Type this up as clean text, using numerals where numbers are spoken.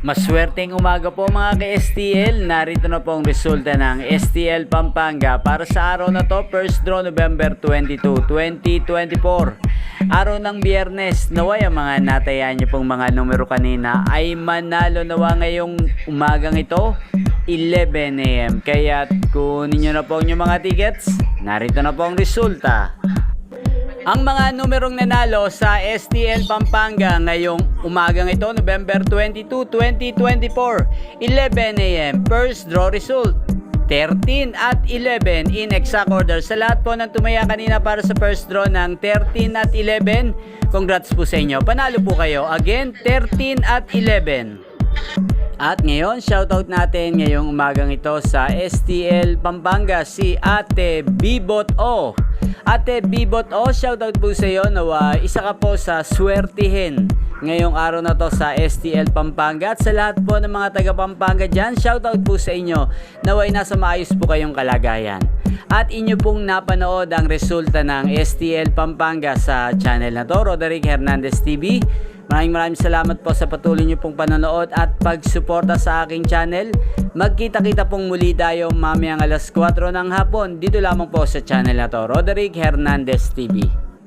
Maswerteng umaga po mga ka-STL. Narito na po ang resulta ng STL Pampanga para sa araw na to, first draw November 22, 2024. Araw ng Biyernes, naway ang mga natayaan niyo pong mga numero kanina ay manalo nawa ngayong umagang ito, 11 AM. Kaya kunin niyo na po ang inyong mga tickets. Narito na po ang resulta. Ang mga numerong nanalo sa STL Pampanga ngayong umagang ito, November 22, 2024, 11 AM. First draw result, 13 at 11 in exact order. Sa lahat po ng tumaya kanina para sa first draw ng 13 at 11, congrats po sa inyo. Panalo po kayo. Again, 13 at 11. At ngayon, shoutout natin ngayong umagang ito sa STL Pampanga si Ate Bibot O. Ate Bibot O, shoutout po sa iyo. Nawa, isa ka po sa swertihin ngayong araw na to sa STL Pampanga. At sa lahat po ng mga taga Pampanga dyan, shoutout po sa inyo. Naway nasa maayos po kayong kalagayan. At inyo pong napanood ang resulta ng STL Pampanga sa channel na to, Roderick Hernandez TV. Maraming salamat po sa patuloy niyo pong panonood at pagsuporta sa aking channel. Magkita-kita pong muli tayo mamayang alas 4 ng hapon dito lamang po sa channel na to, Roderick Hernandez TV.